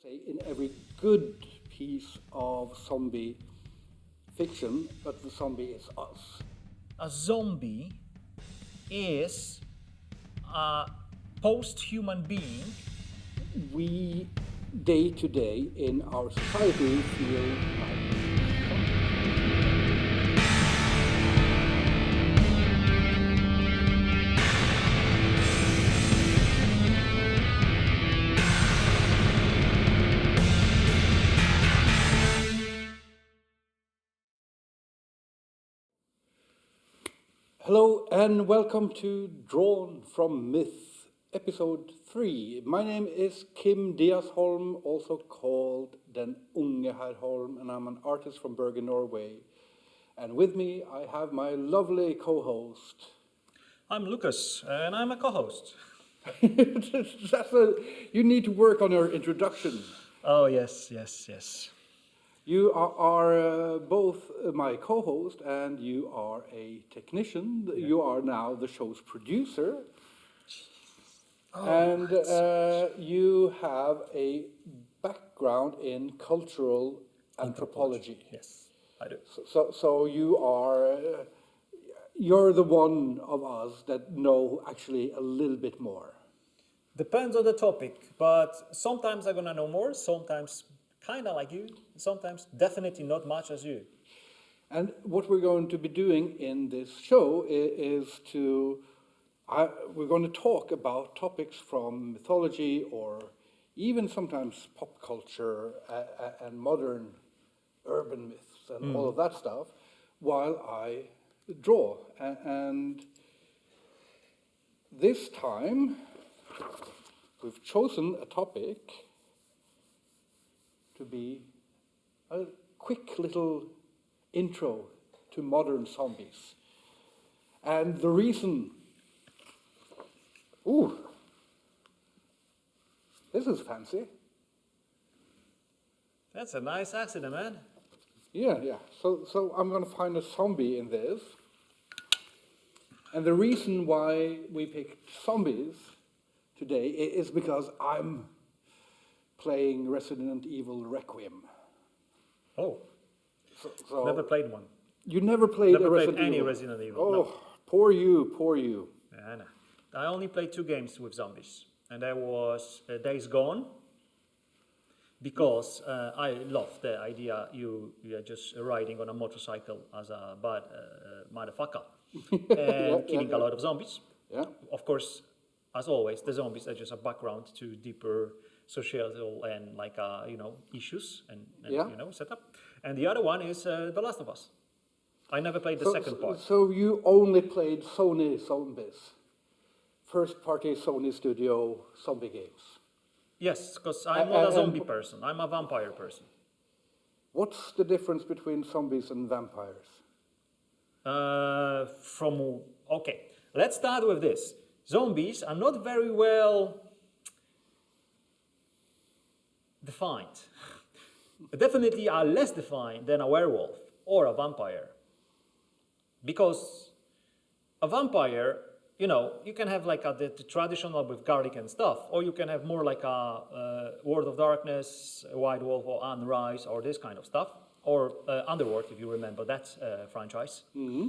say in every good piece of zombie fiction, but the zombie is us. A zombie is a post-human being. We, day to day in our society, feel like Hello and welcome to Drawn from Myth, episode 3. My name is Kim Diaz Holm, also called Den Unge Herr Holm, and I'm an artist from Bergen, Norway. And with me I have my lovely co-host. I'm Lukas, and I'm a co-host. You need to work on your introduction. Oh, yes. You are both my co-host and you are a technician. Yeah. You are now the show's producer. And you have a background in cultural anthropology. Yes, I do. So you are, you're the one of us that know actually a little bit more. Depends on the topic, but sometimes I'm gonna know more, sometimes kind of like you, sometimes definitely not much as you. And what we're going to be doing in this show is we're going to talk about topics from mythology or even sometimes pop culture and modern urban myths and all of that stuff while I draw. And this time we've chosen a topic to be a quick little intro to modern zombies. And the reason... Ooh, this is fancy. That's a nice accident, man. Yeah. So I'm going to find a zombie in this. And the reason why we picked zombies today is because I'm playing Resident Evil Requiem. Oh, so never played one. You never played never a played Resident any Evil? Resident Evil. Oh, no. Poor you. Yeah, no. I only played 2 games with zombies, and that was Days Gone, because I love the idea you're just riding on a motorcycle as a bad motherfucker and killing a lot of zombies. Yeah. Of course, as always, the zombies are just a background to deeper societal and issues and setup. And the other one is The Last of Us. I never played the second part. So you only played Sony zombies, first-party Sony Studio zombie games. Yes, because I'm not a zombie person. I'm a vampire person. What's the difference between zombies and vampires? Okay, let's start with this. Zombies are not very well defined. Definitely are less defined than a werewolf or a vampire. Because a vampire, you can have like the traditional with garlic and stuff, or you can have more like a World of Darkness, White Wolf or Unrise or this kind of stuff, or Underworld if you remember that franchise. Mm-hmm.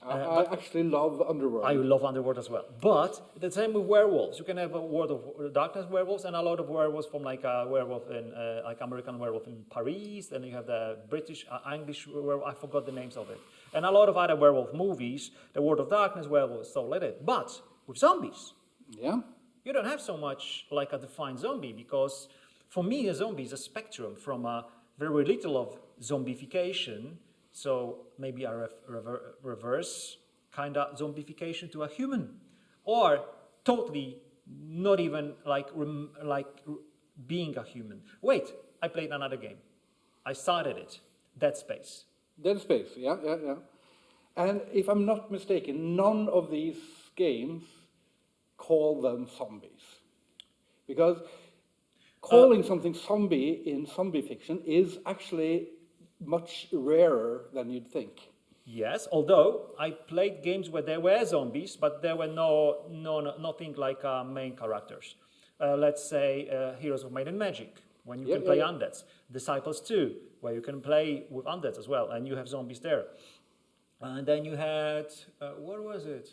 I actually love Underworld. I love Underworld as well. But the same with werewolves. You can have a World of Darkness werewolves and a lot of werewolves from like a werewolf in, like American werewolf in Paris. Then you have the British, English werewolf. I forgot the names of it. And a lot of other werewolf movies, the World of Darkness werewolves, so like that. But with zombies, you don't have so much like a defined zombie, because for me a zombie is a spectrum from a very little of zombification. So maybe a reverse kind of zombification to a human, or totally not even like being a human. Wait, I played another game. I started it, Dead Space. Dead Space, yeah. And if I'm not mistaken, none of these games call them zombies. Because calling something zombie in zombie fiction is actually much rarer than you'd think. Yes, although I played games where there were zombies, but there were nothing like main characters. Let's say Heroes of Might and Magic. when you Yeah, can play yeah. undeads. Disciples 2, where you can play with undeads as well, and you have zombies there. And then you had, what was it?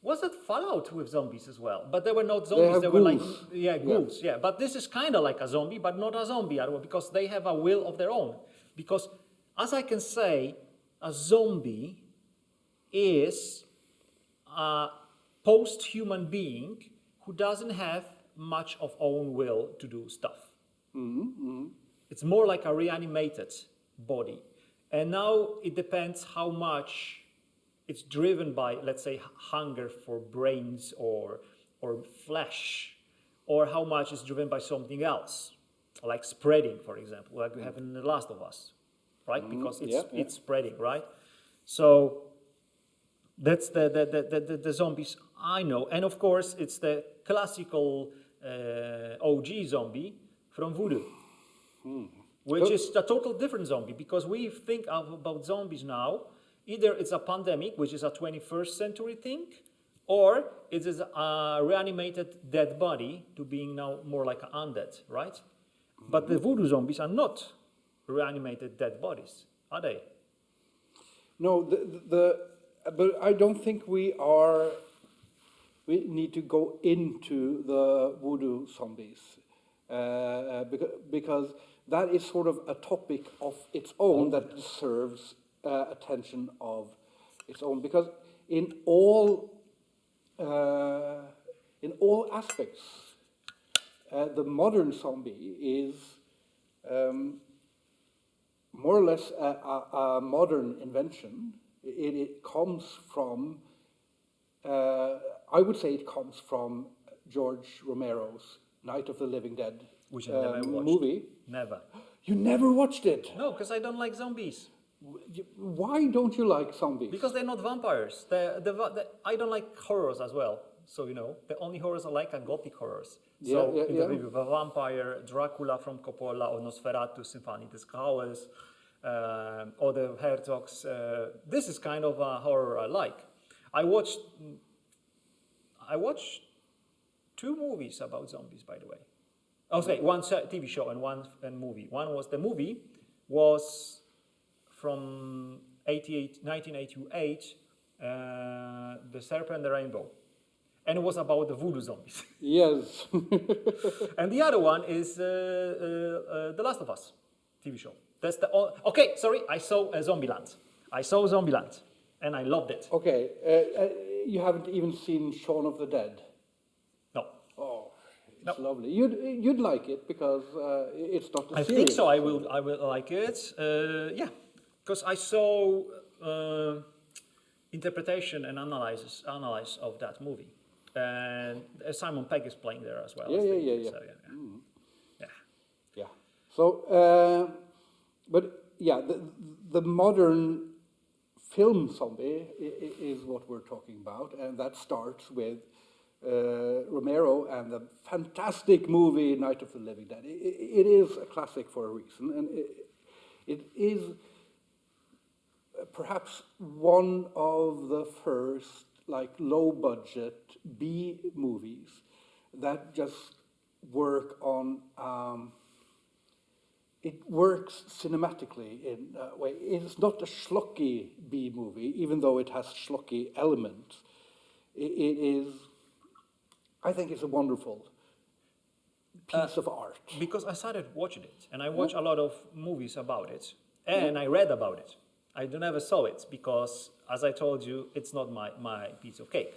Was it Fallout with zombies as well? But they were not zombies, have they were like, ghouls. ghouls, yeah. But this is kind of like a zombie, but not a zombie at all, because they have a will of their own. Because, as I can say, a zombie is a post-human being who doesn't have much of own will to do stuff. It's more like a reanimated body. And now it depends how much it's driven by, let's say, hunger for brains or flesh, or how much it's driven by something else, like spreading, for example, like we have in The Last of Us, right? Because it's spreading, right? So that's the zombies I know. And of course, it's the classical OG zombie from Voodoo, which is a total different zombie, because we think about zombies now, either it's a pandemic, which is a 21st century thing, or it is a reanimated dead body to being now more like an undead, right? But the Voodoo zombies are not reanimated dead bodies, are they? No, but I don't think we need to go into the voodoo zombies, because that is sort of a topic of its own that deserves attention of its own. Because in all aspects, the modern zombie is more or less a modern invention. It comes from, I would say it comes from George Romero's Night of the Living Dead Which I never watched. movie. Never. You never watched it? No, because I don't like zombies. Why don't you like zombies? Because they're not vampires. I don't like horrors as well. So, the only horrors I like are gothic horrors. So, the vampire, Dracula from Coppola, or Nosferatu, Symphony des Graues, or the Herzog's. This is kind of a horror I like. I watched 2 movies about zombies, by the way. One TV show and one movie. The movie was from 1988, The Serpent and the Rainbow. And it was about the voodoo zombies. Yes. And the other one is The Last of Us TV show. That's I saw Zombieland. And I loved it. Okay, you haven't even seen Shaun of the Dead? No. Oh, it's lovely. You'd like it because it's not a I serious think so. I will like it. Yeah, because I saw interpretation and analysis of that movie, and Simon Pegg is playing there as well. Yeah. So, Yeah. So, the modern film zombie is what we're talking about, and that starts with Romero and the fantastic movie Night of the Living Dead. It is a classic for a reason, and it is perhaps one of the first low-budget B movies that just work on. It works cinematically in a way. It's not a schlocky B movie, even though it has schlocky elements. It is. I think it's a wonderful piece of art. Because I started watching it, and I watch a lot of movies about it, and I read about it. I never saw it because, as I told you, it's not my piece of cake.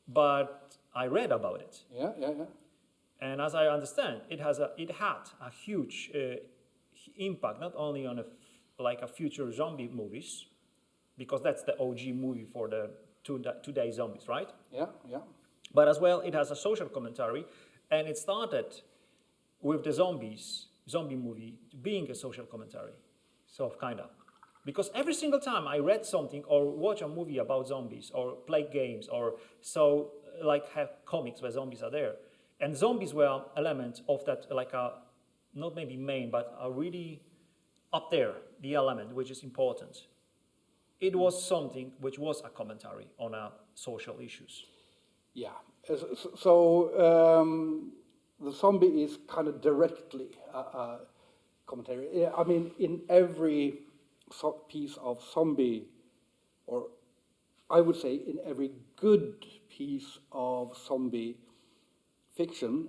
But I read about it. Yeah. And as I understand, it had a huge impact, not only on a future zombie movies, because that's the OG movie for the today zombies, right? Yeah. But as well, it has a social commentary, and it started with the zombie movie being a social commentary, kinda. Because every single time I read something or watch a movie about zombies or play games or have comics where zombies are there, and zombies were an element of that, not maybe main, but a really up there, the element which is important. It was something which was a commentary on our social issues. Yeah. So the zombie is kind of directly a commentary. Yeah, I mean, in every piece of zombie, or I would say in every good piece of zombie fiction,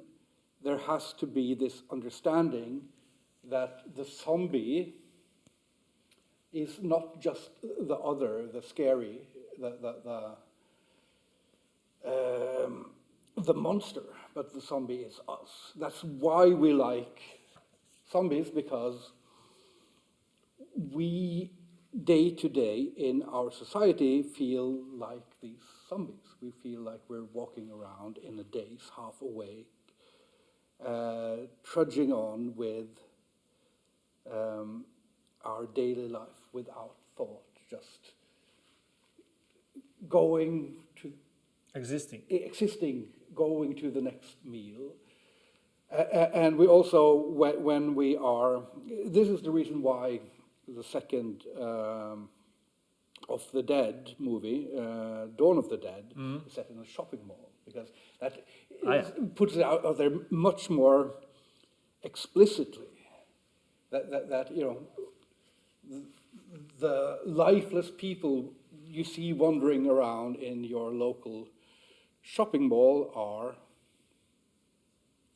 there has to be this understanding that the zombie is not just the other, the scary, the monster, but the zombie is us. That's why we like zombies, because we, day to day in our society, feel like these zombies. We feel like we're walking around in a daze, half awake, trudging on with our daily life without thought, just going to existing, going to the next meal. And we also, when we are, this is the reason why the second of the Dead movie, Dawn of the Dead, is set in a shopping mall, because that puts it out there much more explicitly. That you know, the lifeless people you see wandering around in your local shopping mall are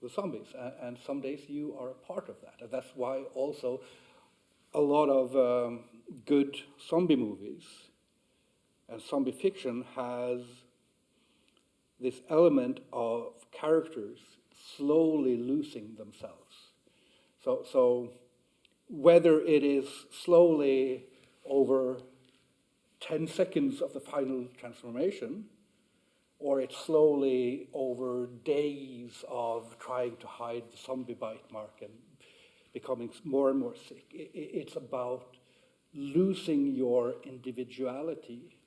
the zombies, and some days you are a part of that. And that's why also a lot of good zombie movies and zombie fiction has this element of characters slowly losing themselves. So whether it is slowly over 10 seconds of the final transformation, or it's slowly over days of trying to hide the zombie bite mark and becoming more and more sick. It's about losing your individuality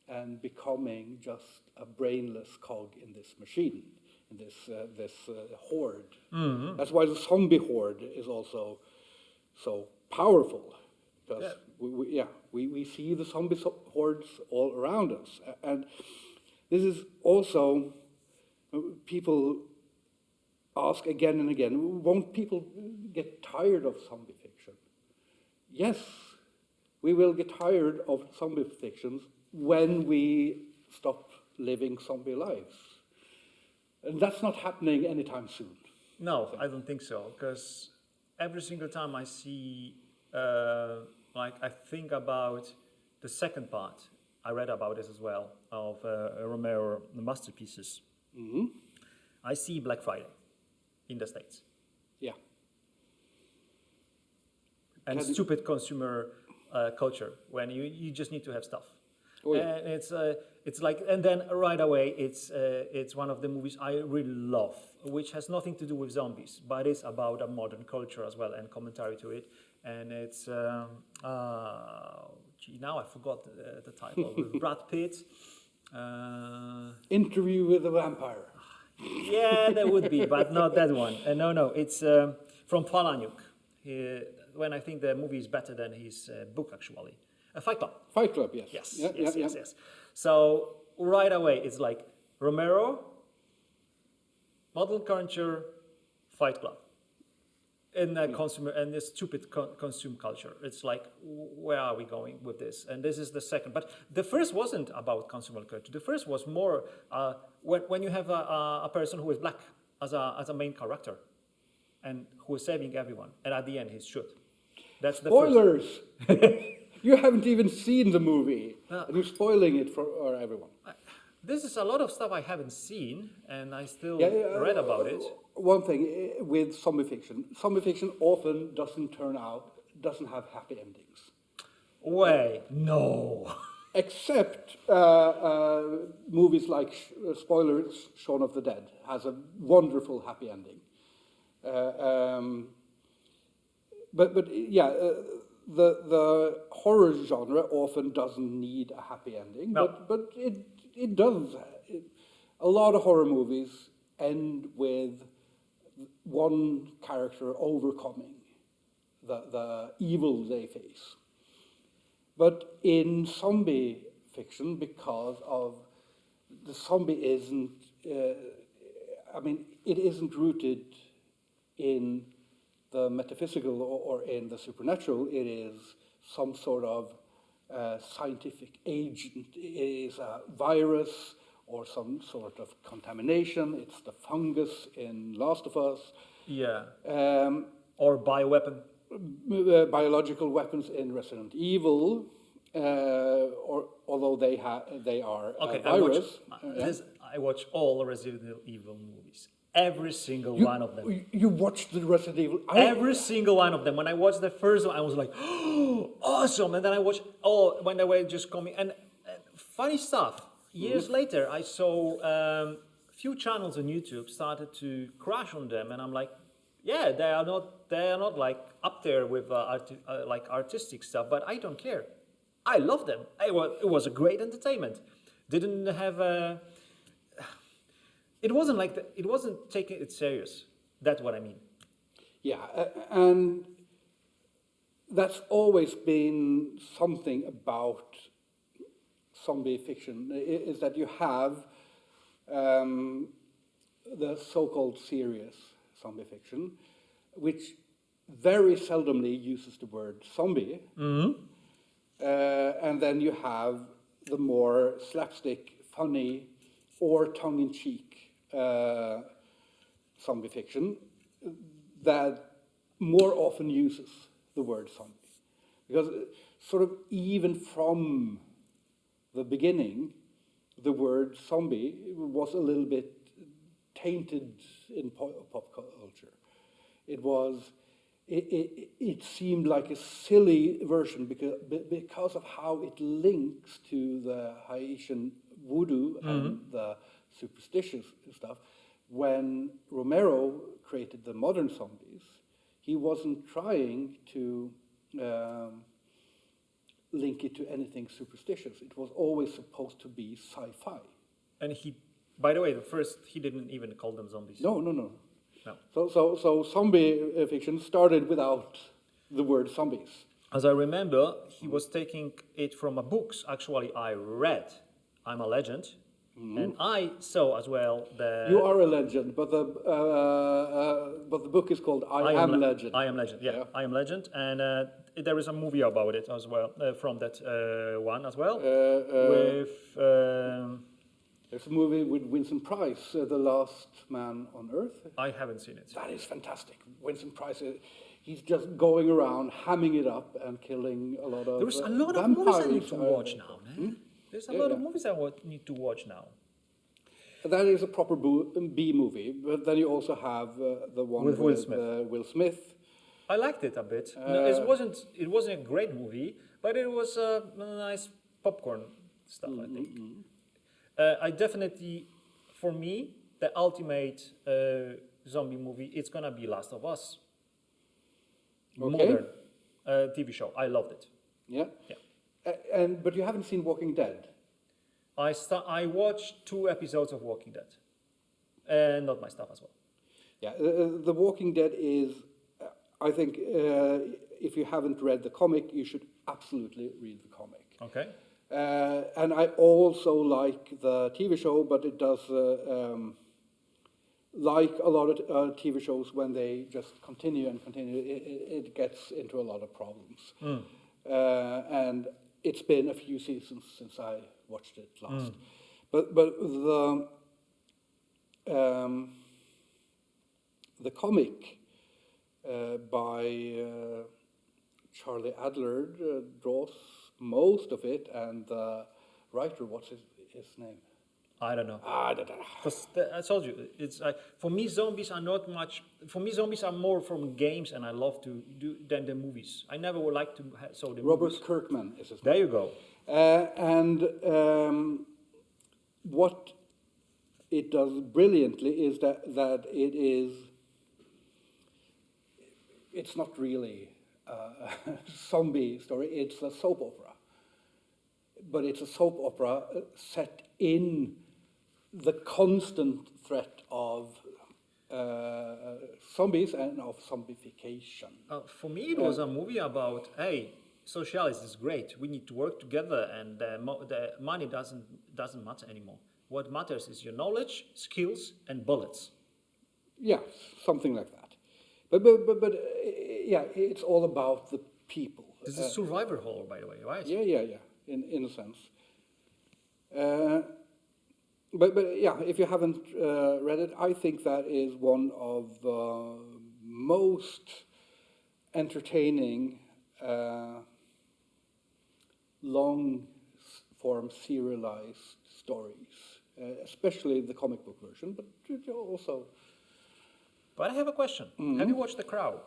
and becoming just a brainless cog in this machine, in this horde. Mm-hmm. That's why the zombie horde is also so powerful, because we see the zombie hordes all around us. And this is also, people ask again and again, won't people get tired of zombie fiction? Yes, we will get tired of zombie fictions when we stop living zombie lives. And that's not happening anytime soon. No, I don't think so, because every single time I see, I think about the second part, I read about this as well, of Romero, the masterpieces. Mm-hmm. I see Black Friday in the States. Yeah. And stupid consumer culture, when you just need to have stuff. Oh, yeah. And it's like, and then right away, it's one of the movies I really love, which has nothing to do with zombies, but it's about a modern culture as well and commentary to it. And it's, now I forgot the title, with Brad Pitt. Interview with a Vampire. Yeah, there would be, but not that one. No, it's from Palahniuk. When I think the movie is better than his book, actually. Fight Club. Fight Club, yes. Yes. So right away, it's like Romero, modern culture, Fight Club. In consumer and this stupid consume culture, it's like, where are we going with this? And this is the second. But the first wasn't about consumer culture. The first was more when you have a person who is black as a main character, and who is saving everyone, and at the end he's shot. That's the spoilers. You haven't even seen the movie, and you're spoiling it for everyone. This is a lot of stuff I haven't seen, and I still read about it. One thing with zombie fiction often doesn't have happy endings. No. Except movies like, spoilers, Shaun of the Dead has a wonderful happy ending. The horror genre often doesn't need a happy ending, but it does. A lot of horror movies end with one character overcoming the evil they face. But in zombie fiction, because of the zombie isn't I mean, it isn't rooted in the metaphysical or in the supernatural. It is some sort of scientific agent. It is a virus or some sort of contamination. It's the fungus in Last of Us. Yeah. Or bioweapon. Biological weapons in Resident Evil, or although they are Okay, virus. I watch all Resident Evil movies. Every single one of them. You watched the Resident Evil? Every single one of them. When I watched the first one, I was like, oh, awesome. And then I watched all when they were just coming. And funny stuff. Years later, I saw few channels on YouTube started to crash on them, and I'm like, yeah, they are not like up there with like artistic stuff, but I don't care. I love them. It was a great entertainment. Didn't have a. It wasn't like it wasn't taking it serious. That's what I mean. Yeah, and that's always been something about zombie fiction, is that you have the so-called serious zombie fiction, which very seldomly uses the word zombie. And then you have the more slapstick, funny, or tongue-in-cheek zombie fiction that more often uses the word zombie. Because sort of even from the beginning, the word zombie was a little bit tainted in pop culture. It seemed like a silly version because of how it links to the Haitian voodoo and the superstitious stuff. When Romero created the modern zombies, he wasn't trying to link it to anything superstitious. It was always supposed to be sci-fi. And by the way, he didn't even call them zombies. No. So zombie fiction started without the word zombies. As I remember, he was taking it from a books. Actually, I read I'm a Legend, and I saw as well the... You are a legend, but the book is called I Am Legend. I Am Legend, yeah. I Am Legend, and there is a movie about it as well, from that one as well, with... There's a movie with Vincent Price, The Last Man on Earth. I haven't seen it. That is fantastic. Vincent Price, he's just going around hamming it up and killing a lot of There's a lot of movies I need to watch now, man. There's a lot of movies I need to watch now. That is a proper B movie, but then you also have the one with Will Smith. I liked it a bit. No, it wasn't a great movie, but it was a nice popcorn stuff, I think. I definitely, for me, the ultimate zombie movie, it's gonna be Last of Us. Modern TV show. I loved it. Yeah. But you haven't seen Walking Dead. I watched 2 episodes of Walking Dead. Not my stuff as well. Yeah, The Walking Dead is, I think, if you haven't read the comic, you should absolutely read the comic. Okay. And I also like the TV show, but it does, like a lot of TV shows, when they just continue and continue, it gets into a lot of problems. And it's been a few seasons since I watched it last. But the comic by Charlie Adler draws most of it, and the writer, what's his name? I don't know. I don't know. I told you, it's for me zombies are not much. For me zombies are more from games, and I love to do than the movies. I never would like to saw the Robert movies. Kirkman is his name. There you go. And what it does brilliantly is that it's not really a zombie story. It's a soap opera, but it's a soap opera set in the constant threat of zombies and of zombification. For me, it was a movie about, hey, socialism is great. We need to work together, and the money doesn't matter anymore. What matters is your knowledge, skills, and bullets. Yeah, something like that. But yeah, it's all about the people. This is survivor horror, by the way, right? Yeah. In a sense. But yeah, if you haven't read it, I think that is one of the most entertaining long-form serialized stories, especially the comic book version, but also But I have a question. Have you watched The Crow?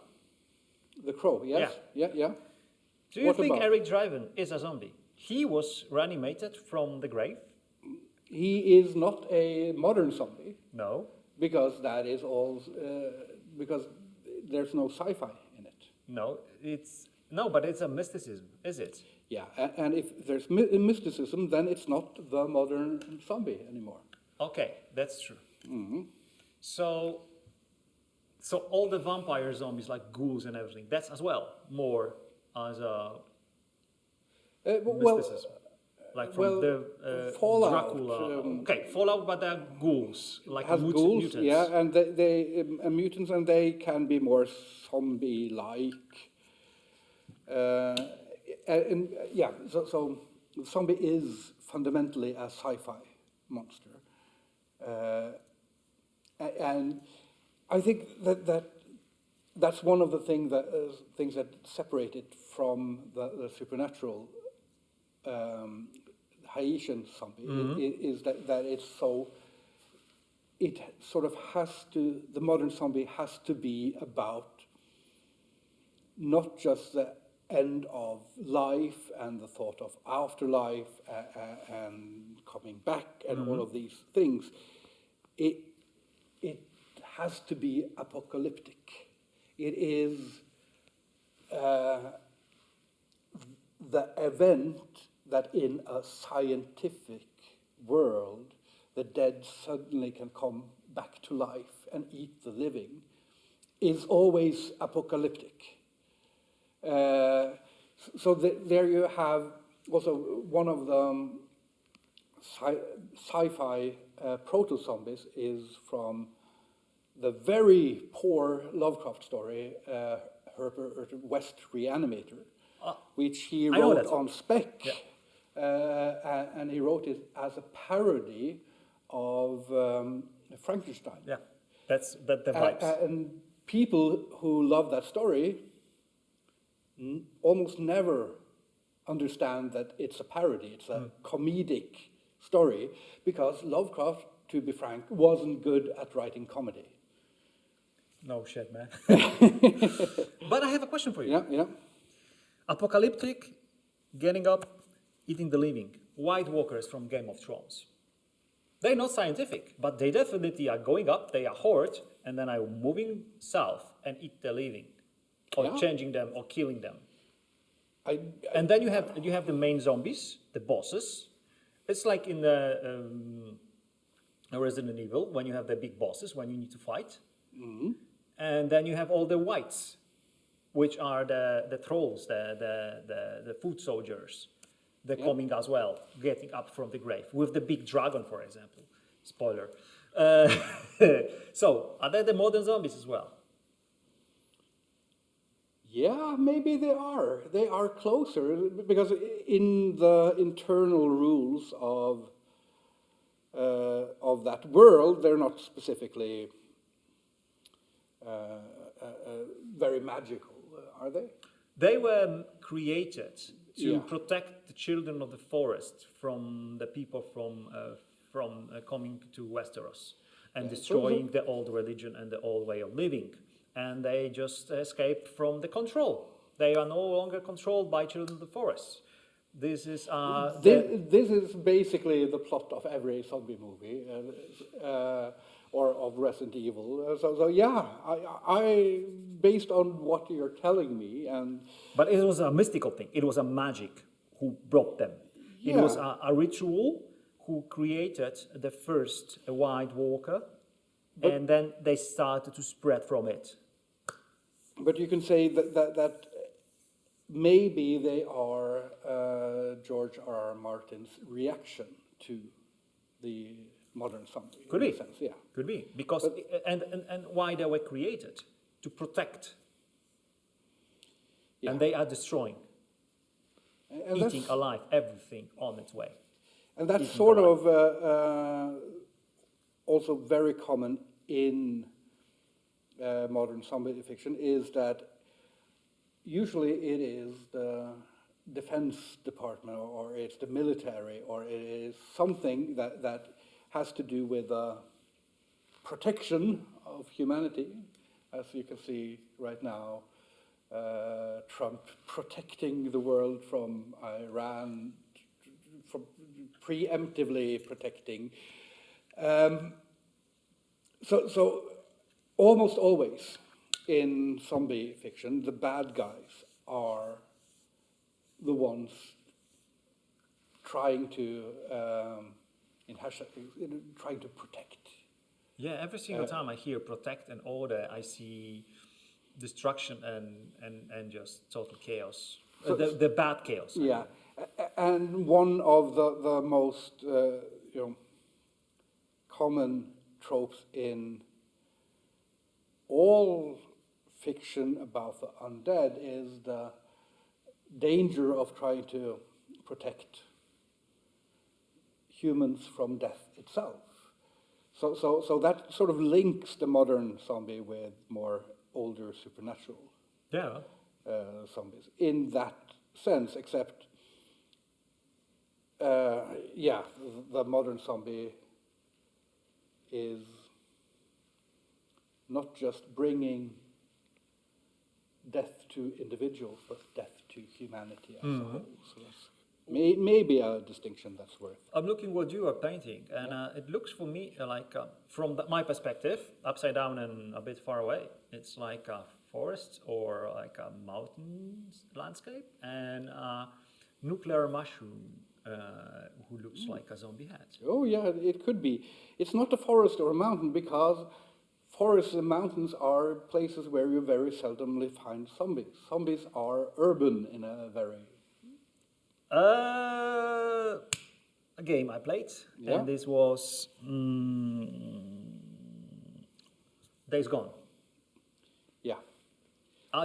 The Crow. Yes, yeah. Do you What think about? Eric Driven is a zombie? He was reanimated from the grave? He is not a modern zombie No. because that is all because there's no sci-fi in it. No, but it's a mysticism, is it? Yeah, and if there's mysticism, then it's not the modern zombie anymore. Okay, that's true. So all the vampire zombies, like ghouls and everything, that's as well more as a mysticism. Like from the Fallout. Okay, Fallout, but they're ghouls, like Has ghouls, mutants. yeah, and they mutants, and they can be more zombie-like. And yeah, so zombie is fundamentally a sci-fi monster, and I think that's one of the things that separate it from the supernatural Haitian zombie is that it's so. It sort of has to. The modern zombie has to be about not just the end of life and the thought of afterlife and coming back and all of these things. It has to be apocalyptic. It is the event that in a scientific world the dead suddenly can come back to life and eat the living is always apocalyptic. So there you have also one of the sci-fi proto-zombies is from the very poor Lovecraft story, Herbert West Reanimator, which he wrote on spec. Yeah. And he wrote it as a parody of Frankenstein. Yeah, that's the vibes. And people who love that story almost never understand that it's a parody. It's a comedic story because Lovecraft, to be frank, wasn't good at writing comedy. No shit, man. But I have a question for you. Yeah. Apocalyptic, getting up, eating the living. White Walkers from Game of Thrones. They're not scientific, but they definitely are going up, they are horde, and then are moving south and eat the living. Or changing them or killing them. And then you have the main zombies, the bosses. It's like in the Resident Evil, when you have the big bosses, when you need to fight. And then you have all the whites, which are the trolls, the foot soldiers. They're coming as well, getting up from the grave, with the big dragon, for example. Spoiler. So, are there the modern zombies as well? Yeah, maybe they are. They are closer because in the internal rules of that world, they're not specifically very magical, are they? They were created to protect the children of the forest from the people from coming to Westeros and destroying the old religion and the old way of living. And they just escaped from the control. They are no longer controlled by children of the forest. This is this is basically the plot of every zombie movie or of Resident Evil. So yeah, I based on what you're telling me and. But it was a mystical thing. It was a magic who brought them. It was a ritual who created the first White Walker, and then they started to spread from it. But you can say that maybe they are George R.R. Martin's reaction to the modern zombie. Could in be. a sense, yeah. Could be. Because, and why they were created? To protect. Yeah. And they are destroying, And eating that's, alive everything on its way. and that's eating sort alive. of also very common in modern zombie fiction, is that usually it is the defense department, or it's the military, or it is something that has to do with protection of humanity, as you can see right now. Trump protecting the world from Iran, from preemptively protecting. So almost always in zombie fiction, the bad guys are the ones trying to, trying to protect. Yeah, every single time I hear protect and order, I see destruction and just total chaos. So- The bad chaos. I Yeah, mean. and one of the most common tropes in all fiction about the undead is the danger of trying to protect humans from death itself. So that sort of links the modern zombie with more older supernatural Yeah. zombies in that sense, except, the modern zombie is not just bringing death to individuals, but death to humanity as a whole. So that's maybe a distinction that's worth. I'm looking what you are painting, and it looks for me like, from my perspective, upside down and a bit far away, it's like a forest or like a mountain landscape, and a nuclear mushroom who looks like a zombie head. Oh yeah, it could be. It's not a forest or a mountain, because forests and mountains are places where you very seldomly find zombies. Zombies are urban in a very... A game I played, Yeah. and this was Days Gone. Yeah.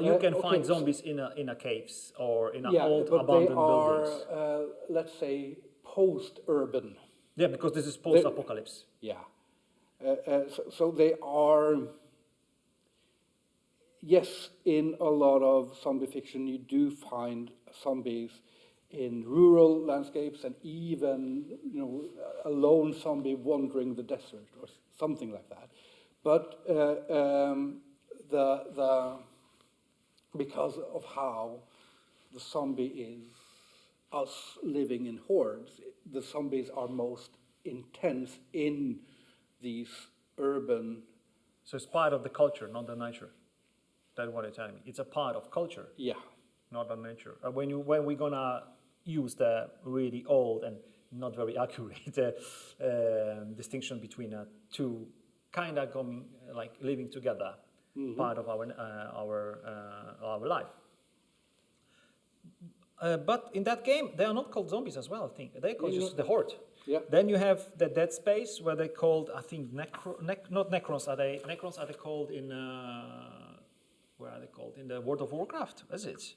You can okay, find so- zombies in a caves or in Yeah, old but they abandoned are, buildings. let's say, post-urban. Yeah, because this is post-apocalypse. Yeah. So they are, yes, in a lot of zombie fiction, you do find zombies in rural landscapes, and even, a lone zombie wandering the desert or something like that. But because of how the zombie is us living in hordes, the zombies are most intense in these urban... So it's part of the culture, not the nature. That's what you're telling me. It's a part of culture, Yeah. not the nature. When we're gonna use the really old and not very accurate distinction between two kind of like living together, part of our life. But in that game, they are not called zombies as well. I think they're called just the horde. Yeah. Then you have the dead space where they called, I think, not necrons. Are they necrons? Are they called in where are they called in the World of Warcraft? Is it?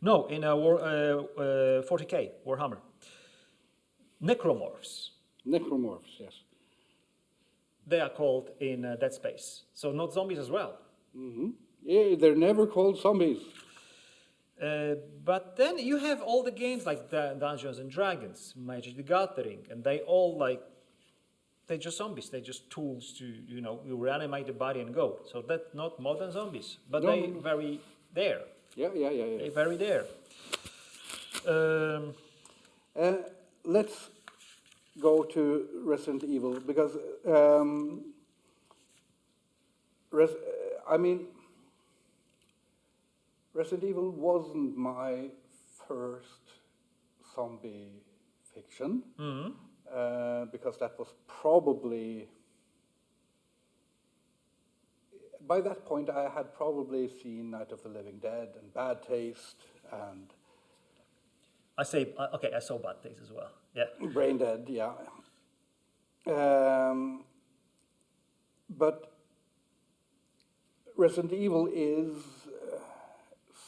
No, in 40k Warhammer. Necromorphs. Necromorphs, yes. They are called in Dead Space. So not zombies as well. Yeah, they're never called zombies. But then you have all the games like the Dungeons and Dragons, Magic the Gathering, and they all they're just zombies. They're just tools to, you reanimate the body and go. So that's not modern zombies, but No, they no. very there. Yeah. They very there. Let's go to Resident Evil, because Resident Evil wasn't my first zombie fiction, because that was probably, by that point I had probably seen Night of the Living Dead and Bad Taste and I saw Bad Taste as well. Yeah. Brain Dead, yeah. But Resident Evil is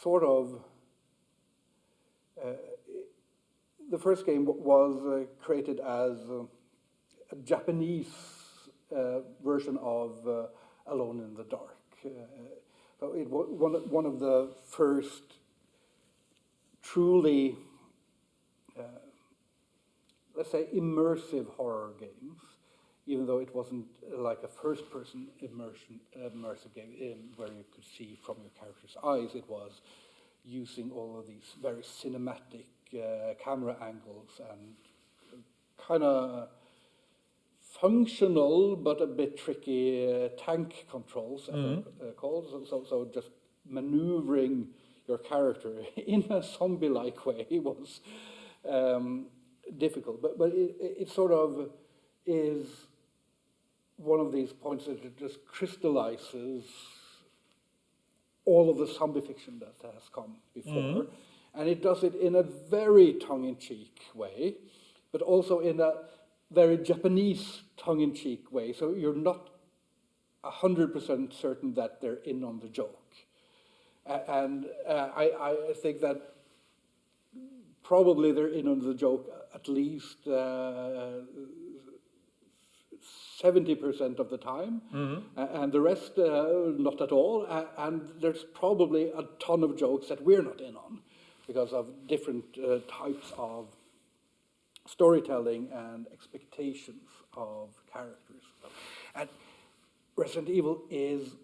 sort of the first game was created as a Japanese version of Alone in the Dark. So it was one of the first truly, let's say, immersive horror games, even though it wasn't like a first-person immersive game where you could see from your character's eyes. It was using all of these very cinematic camera angles and kind of functional but a bit tricky tank controls, as they're called. So just maneuvering your character in a zombie-like way was difficult. But it sort of is one of these points that it just crystallizes all of the zombie fiction that has come before. And it does it in a very tongue-in-cheek way, but also in a very Japanese tongue-in-cheek way. So you're not 100% certain that they're in on the joke. And I think that probably they're in on the joke at least 70% of the time, and the rest not at all. And there's probably a ton of jokes that we're not in on because of different types of storytelling and expectations of characters. And Resident Evil is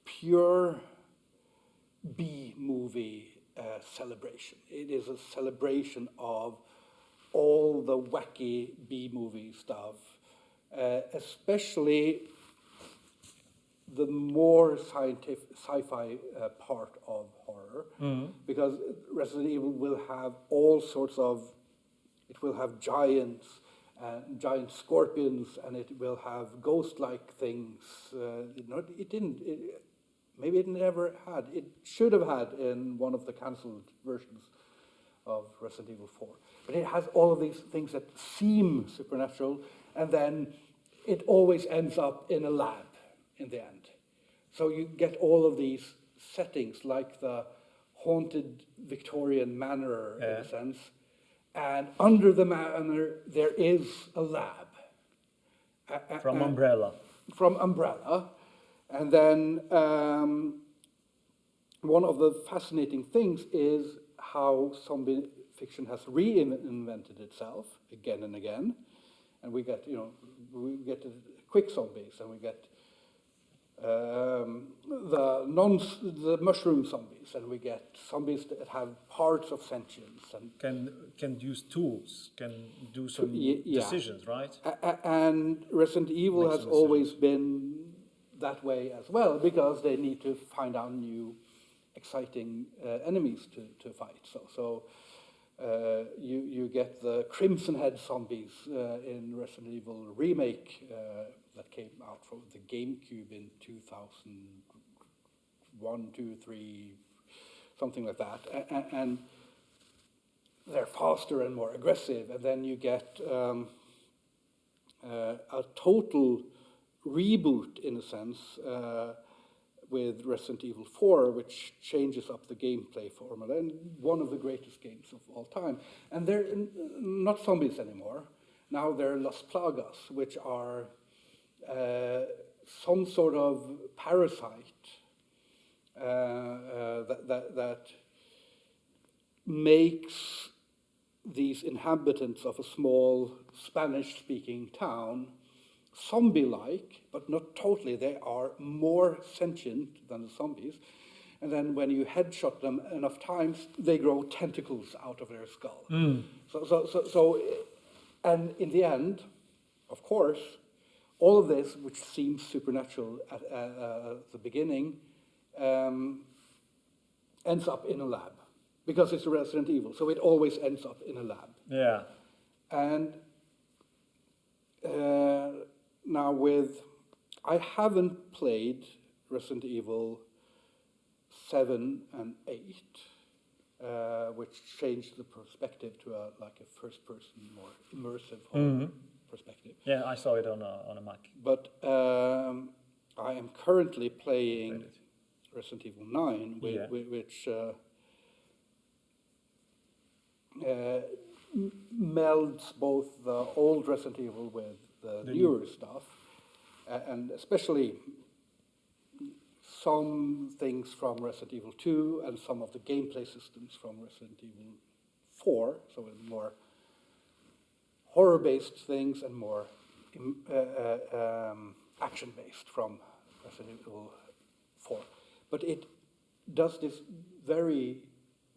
pure B-movie celebration. It is a celebration of all the wacky B-movie stuff, especially the more scientific sci-fi part of horror, because Resident Evil will have all sorts of, it will have giants, giant scorpions, and it will have ghost-like things. Maybe it never had. It should have had in one of the cancelled versions of Resident Evil 4. But it has all of these things that seem supernatural, and then it always ends up in a lab in the end. So you get all of these settings, like the haunted Victorian manor, in a sense, and under the manor there is a lab. From Umbrella. From Umbrella. And then one of the fascinating things is how zombie fiction has reinvented itself again and again. And we get, quick zombies, and we get the mushroom zombies, and we get zombies that have parts of sentience and can use tools, can do some decisions, right? And Resident Evil has always been that way as well, because they need to find out new, exciting enemies to fight. So you get the Crimson Head zombies in Resident Evil remake that came out from the GameCube in 2001, 2, 3, something like that. And they're faster and more aggressive. And then you get a total reboot, in a sense, with Resident Evil 4, which changes up the gameplay formula, and one of the greatest games of all time. And they're not zombies anymore. Now they're Las Plagas, which are some sort of parasite that makes these inhabitants of a small Spanish-speaking town zombie-like, but not totally. They are more sentient than the zombies. And then when you headshot them enough times, they grow tentacles out of their skull. So, and in the end, of course, all of this, which seems supernatural at the beginning, ends up in a lab, because it's Resident Evil. So it always ends up in a lab. Yeah. And now I haven't played Resident Evil 7 and 8. which changed the perspective to like a first-person, more immersive horror perspective. Yeah, I saw it on a Mac. But I am currently playing Resident Evil 9, which melds both the old Resident Evil with the newer stuff, and especially some things from Resident Evil 2 and some of the gameplay systems from Resident Evil 4, so more horror-based things and more action-based from Resident Evil 4. But it does this very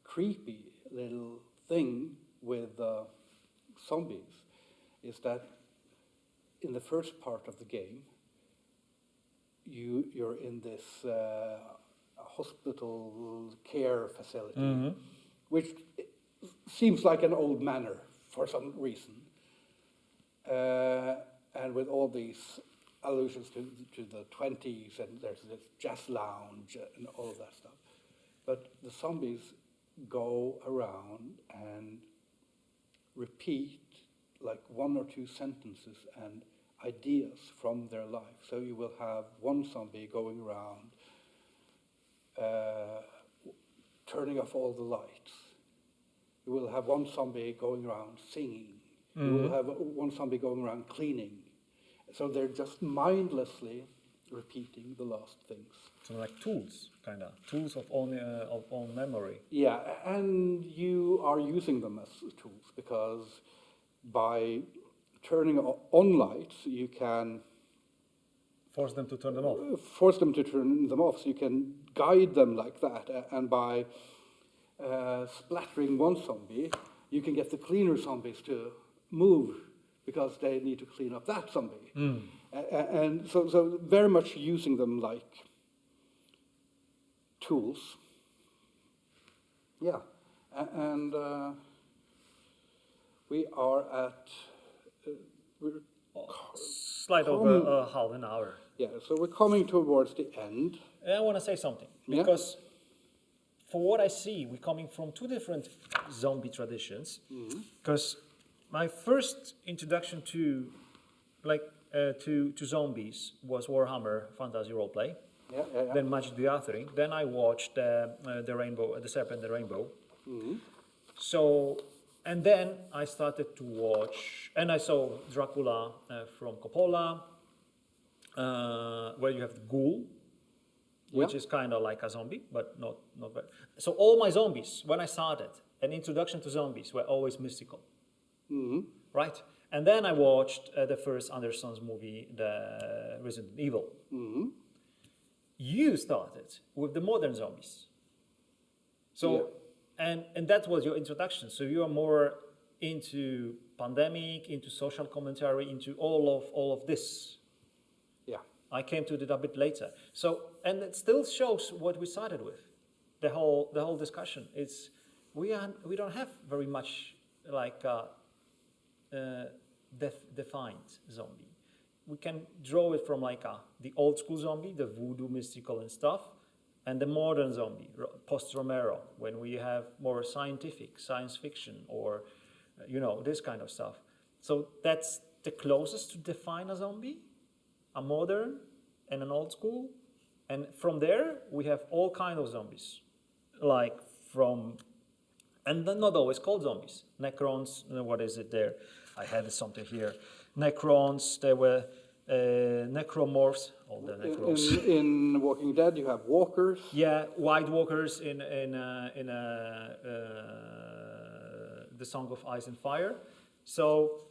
creepy little thing with zombies, is that in the first part of the game, you're in this hospital care facility, which seems like an old manor for some reason, and with all these allusions to the 20s, and there's this jazz lounge and all of that stuff. But the zombies go around and repeat like one or two sentences and ideas from their life. So you will have one zombie going around turning off all the lights. You will have one zombie going around singing. You will have one zombie going around cleaning. So they're just mindlessly repeating the last things. So like tools, kind of tools of own memory. Yeah, and you are using them as tools because by turning on lights, you can force them to turn them off. Force them to turn them off, so you can guide them like that. And by splattering one zombie, you can get the cleaner zombies to move because they need to clean up that zombie. And so very much using them like tools. Yeah, and we are at Slight over half an hour. Yeah, so we're coming towards the end. And I want to say something because for what I see, we're coming from two different zombie traditions. Because my first introduction to zombies was Warhammer Fantasy Roleplay. Then Magic the Gathering. Then I watched the Rainbow, the Serpent, the Rainbow. So, and then I started to watch, and I saw Dracula from Coppola, where you have the ghoul, which is kind of like a zombie, but not very. So all my zombies, when I started, an introduction to zombies were always mystical, right? And then I watched the first Anderson's movie, the Resident Evil. You started with the modern zombies. So, and that was your introduction. So you are more into pandemic, into social commentary, into all of this. Yeah. I came to it a bit later. So, and it still shows what we started with. The whole discussion. It's we don't have very much like defined zombie. We can draw it from like the old school zombie, the voodoo, mystical and stuff, and the modern zombie, post Romero, when we have more scientific, science fiction, or this kind of stuff. So that's the closest to define a zombie, a modern and an old school, and from there we have all kinds of zombies, like and they're not always called zombies. Necrons, what is it there? I had something here. Necrons, there were necromorphs, all the necros. In Walking Dead, you have walkers. Yeah, White Walkers in the Song of Ice and Fire. So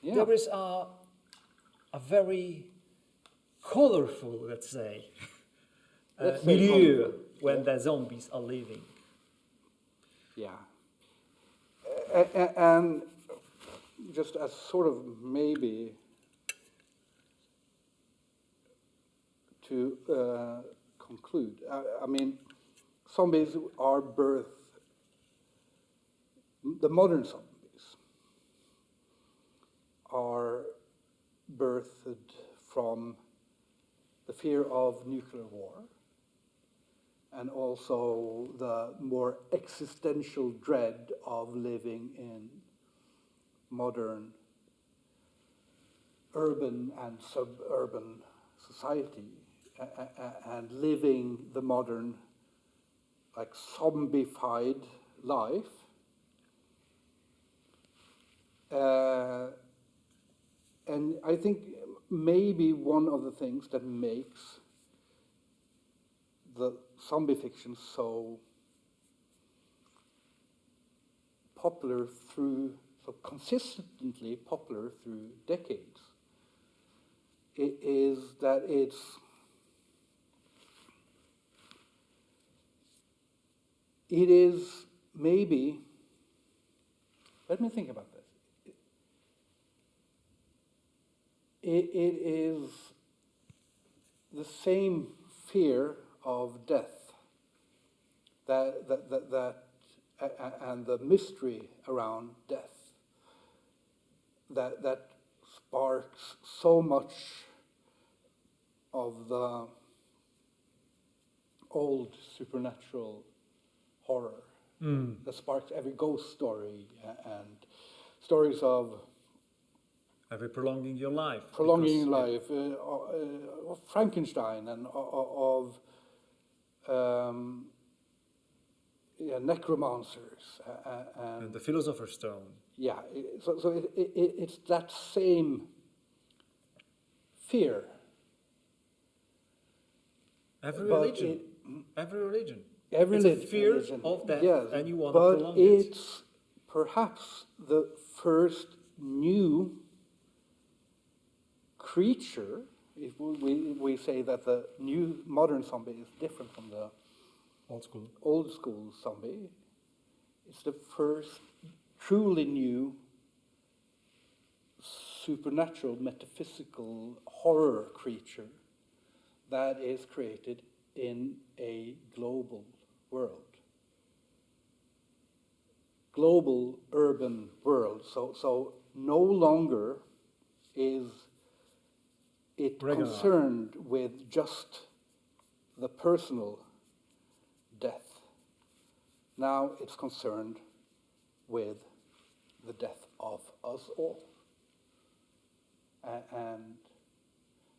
there is a very colorful, let's say, milieu when the zombies are living. Yeah. And just as sort of maybe to conclude, I mean, zombies are birthed, the modern zombies are birthed from the fear of nuclear war and also the more existential dread of living in modern urban and suburban society and living the modern, like, zombified life. And I think maybe one of the things that makes the zombie fiction so consistently popular through decades, is that it is maybe, let me think about this. It is the same fear of death and the mystery around death that sparks so much of the old supernatural horror, that sparks every ghost story and stories of Every prolonging your life. prolonging life, of Frankenstein and of necromancers And the Philosopher's Stone. yeah. So it's that same fear. Every But religion. Every religion. Every it's a fear religion, of death, yes, and you want to but prolong it. it's perhaps the first new creature, if we say that the new modern zombie is different from the old school zombie. It's the first truly new supernatural, metaphysical horror creature that is created in a global world. Global urban world. So no longer is it concerned with just the personal death. Now it's concerned with the death of us all. And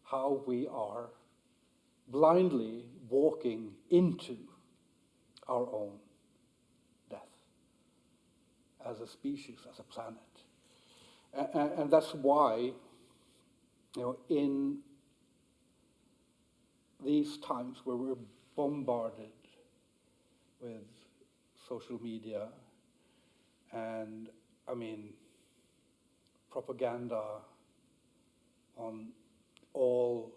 how we are blindly walking into our own death as a species, as a planet. And that's why, in these times where we're bombarded with social media and, propaganda on all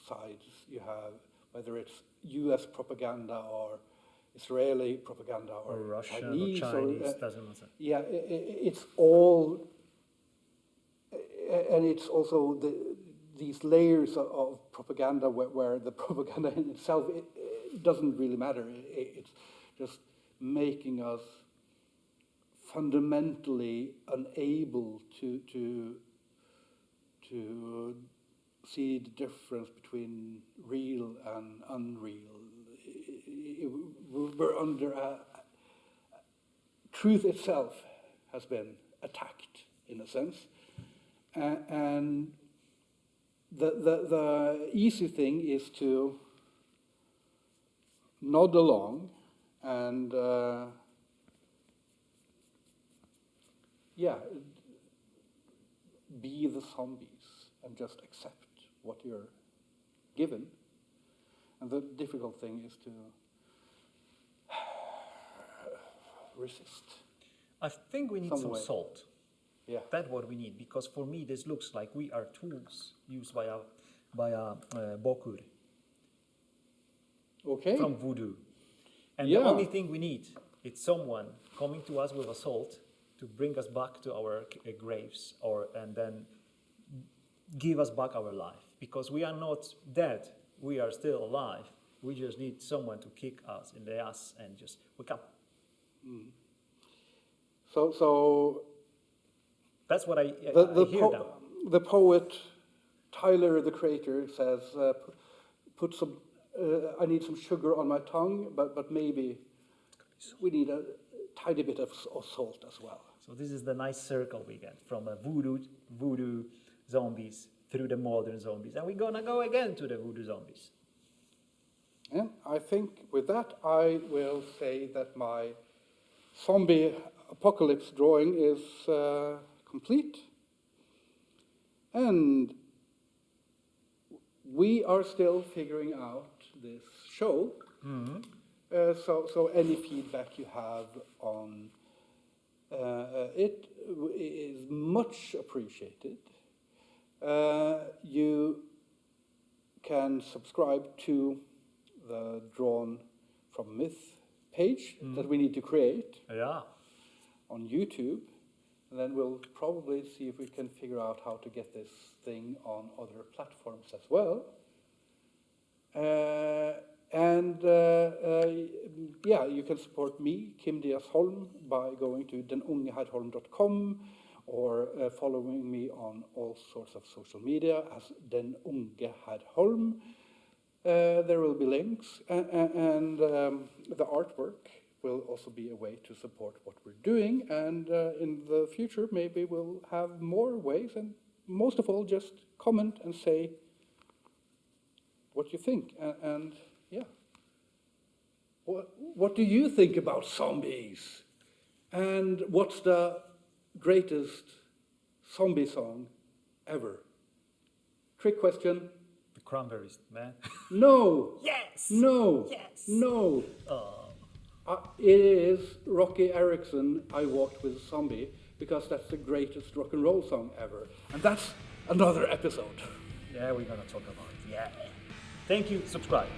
sides, you have, whether it's US propaganda or Israeli propaganda or Russian Chinese, or Chinese, doesn't matter. Yeah, it's all, and it's also these layers of propaganda where the propaganda in itself, it doesn't really matter. It's just making us fundamentally unable to see the difference between real and unreal. We're under truth itself has been attacked in a sense, and the easy thing is to nod along and be the zombies and just accept what you're given. And the difficult thing is to resist. I think we need some salt. Yeah. That's what we need, because for me this looks like we are tools used by a bokur. Okay. From voodoo. And the only thing we need is someone coming to us with a salt to bring us back to our graves, and then give us back our life. Because we are not dead, we are still alive. We just need someone to kick us in the ass and just wake up. Mm. So that's what I hear now. The poet Tyler the Creator says, put some I need some sugar on my tongue, but maybe we need a tiny bit of salt as well. So this is the nice circle we get from the voodoo zombies through the modern zombies. And we're gonna go again to the voodoo zombies. And I think with that, I will say that my zombie apocalypse drawing is complete. And we are still figuring out this show. Mm-hmm. So any feedback you have on it is much appreciated. You can subscribe to the Drawn from Myth page that we need to create Yeah. on YouTube. And then we'll probably see if we can figure out how to get this thing on other platforms as well. Yeah, you can support me, Kim Diaz Holm, by going to denungehadholm.com or following me on all sorts of social media as Den Unge Had Holm. There will be links, and the artwork will also be a way to support what we're doing. And in the future, maybe we'll have more ways. And most of all, just comment and say what you think. And yeah, what do you think about zombies? And what's the greatest zombie song ever? Trick question. The Cranberries, man. No. Yes. No. Yes. No. It is Rocky Erickson, I Walked with a Zombie, because that's the greatest rock and roll song ever. And that's another episode. Yeah, we're gonna talk about it. Yeah. Thank you. Subscribe.